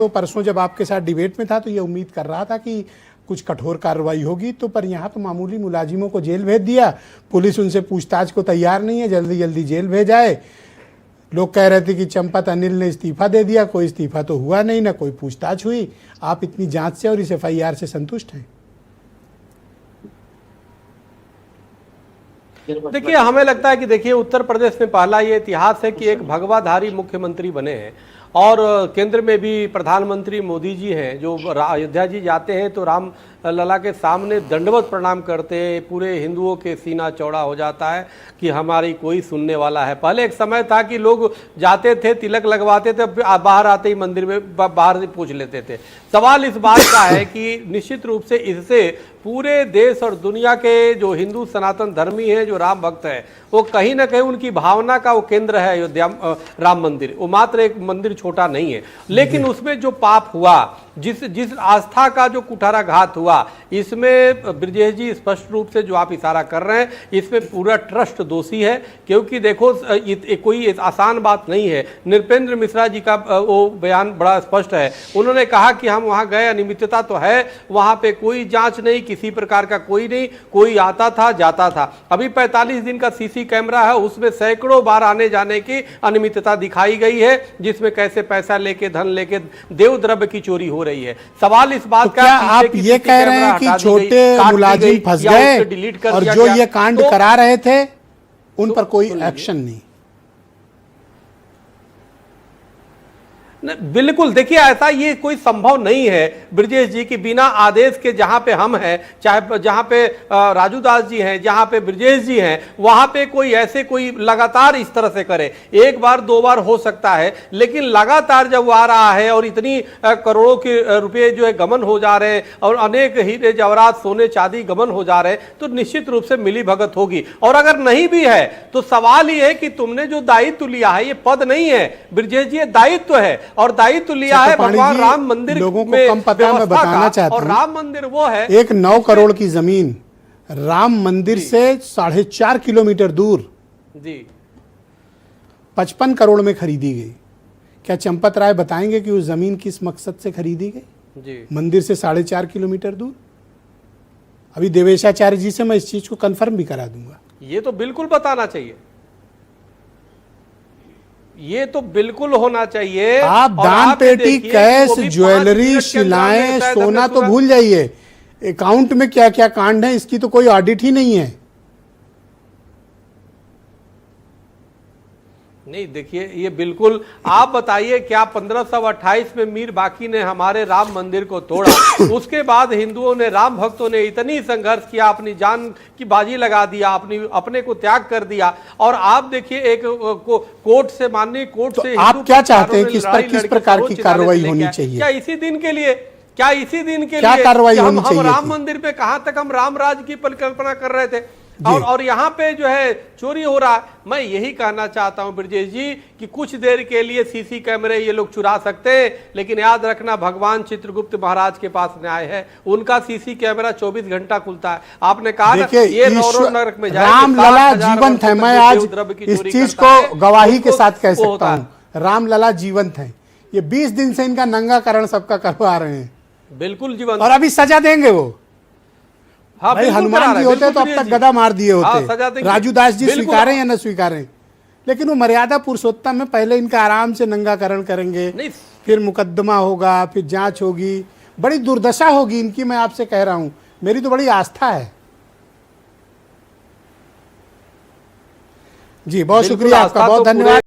तो परसों जब आपके साथ डिबेट में था तो ये उम्मीद कर रहा था कि कुछ कठोर कार्रवाई होगी, तो पर यहाँ तो मामूली मुलाजिमों को जेल भेज दिया। पुलिस उनसे पूछताछ को तैयार नहीं है, जल्दी जल्दी जेल भेजाए। लोग कह रहे थे कि चंपत अनिल ने इस्तीफा दे दिया, कोई इस्तीफा तो हुआ नहीं, ना कोई पूछताछ हुई। आप इतनी जांच से और इस FIR से संतुष्ट हैं? देखिए, हमें लगता है कि देखिए उत्तर प्रदेश में पहला ये इतिहास है कि एक भगवाधारी मुख्यमंत्री बने हैं और केंद्र में भी प्रधानमंत्री मोदी जी हैं, जो अयोध्या जी जाते हैं तो राम लला के सामने दंडवत प्रणाम करते हैं। पूरे हिंदुओं के सीना चौड़ा हो जाता है कि हमारी कोई सुनने वाला है। पहले एक समय था कि लोग जाते थे, तिलक लगवाते थे, बाहर आते ही मंदिर में बाहर से पूछ लेते थे। सवाल इस बात का है कि निश्चित रूप से इससे पूरे देश और दुनिया के जो हिंदू सनातन धर्मी हैं, जो राम भक्त हैं, वो कहीं ना कहीं उनकी भावना का वो केंद्र है अयोध्या राम मंदिर। वो मात्र एक मंदिर छोटा नहीं है, लेकिन उसमें जो पाप हुआ, जिस आस्था का जो कुठाराघात हुआ, इसमें ब्रजेश जी स्पष्ट रूप से जो आप इशारा कर रहे हैं, इसमें पूरा ट्रस्ट दोषी है। क्योंकि देखो, कोई आसान बात नहीं है। नृपेंद्र मिश्रा जी का वो बयान बड़ा स्पष्ट है। उन्होंने कहा कि हम वहां गए, अनियमितता तो है, वहां पे कोई जांच नहीं, किसी प्रकार का कोई नहीं, कोई आता था जाता था। अभी 45 दिन का CC कैमरा है, उसमें सैकड़ों बार आने जाने की अनियमितता दिखाई गई है, जिसमें कैसे पैसा लेके, धन लेके देव द्रव्य की चोरी हो रही है। सवाल इस बात का, आप ये कह रहे हैं कि छोटे मुलाजिम फंस गए और जो ये कांड करा रहे थे उन पर कोई एक्शन नहीं? बिल्कुल, देखिए ऐसा ये कोई संभव नहीं है ब्रजेश जी की बिना आदेश के, जहां पे हम हैं, चाहे जहां पे राजू दास जी हैं, जहां पे ब्रजेश जी हैं, वहां पे कोई ऐसे कोई लगातार इस तरह से करे। एक बार दो बार हो सकता है, लेकिन लगातार जब वो आ रहा है और इतनी करोड़ों के रुपए जो है गमन हो जा रहे हैं और अनेक हीरे जवाहरात सोने चांदी गमन हो जा रहे हैं, तो निश्चित रूप से मिली भगत होगी। और अगर नहीं भी है तो सवाल ये है कि तुमने जो दायित्व लिया है, ये पद नहीं है ब्रजेश जी, ये दायित्व है। और दायित्व लिया है भगवान राम मंदिर लोगों को कम पता है, मैं बताना चाहता हूं। और राम मंदिर वो है, एक 9 करोड़ की जमीन राम मंदिर से 4.5 किलोमीटर दूर जी 55 करोड़ में खरीदी गई। क्या चंपत राय बताएंगे कि उस जमीन किस मकसद से खरीदी गई? जी मंदिर से 4.5 किलोमीटर दूर। अभी देवेशाचार्य जी से मैं इस चीज को कंफर्म भी करा दूंगा। ये तो बिल्कुल बताना चाहिए, ये तो बिल्कुल होना चाहिए। आप दान पेटी, कैश, ज्वेलरी, शिलाएं, सोना तो भूल जाइए, अकाउंट में क्या क्या कांड है इसकी तो कोई ऑडिट ही नहीं है। नहीं, देखिए ये बिल्कुल, आप बताइए क्या 1528 में मीर बाकी ने हमारे राम मंदिर को तोड़ा, उसके बाद हिंदुओं ने, राम भक्तों ने इतनी संघर्ष किया, अपनी जान की बाजी लगा दिया, अपने को त्याग कर दिया। और आप देखिए एक कोर्ट से, माननीय कोर्ट से आप क्या चाहते हैं कि इस पर किस प्रकार की कार्रवाई होनी चाहिए? क्या इसी दिन के लिए, क्या कार्रवाई होनी चाहिए? हम राम मंदिर पे कहां तक हम राम राज की परिकल्पना कर रहे थे, और यहाँ पे जो है चोरी हो रहा है। मैं यही कहना चाहता हूं ब्रजेश जी कि कुछ देर के लिए CC कैमरे ये लोग चुरा सकते हैं, लेकिन याद रखना भगवान चित्रगुप्त महाराज के पास न्याय है, उनका CC कैमरा 24 घंटा खुलता है। आपने कहा ना, ये नरक में जाए, राम लला जीवंत है। मैं आज इस चीज को गवाही के साथ कह सकता हूँ, राम लला जीवंत है। ये 20 दिन से इनका नंगाकरण सबका करवा रहे हैं, बिल्कुल जीवंत, और अभी सजा देंगे वो। हाँ, भाई हनुमान जी होते तो अब तक गदा मार दिए होते। राजू दास जी स्वीकारें या न स्वीकारें, लेकिन वो मर्यादा पुरुषोत्तम में पहले इनका आराम से नंगाकरण करेंगे, फिर मुकदमा होगा, फिर जांच होगी, बड़ी दुर्दशा होगी इनकी। मैं आपसे कह रहा हूं, मेरी तो बड़ी आस्था है जी। बहुत शुक्रिया आपका, बहुत धन्यवाद।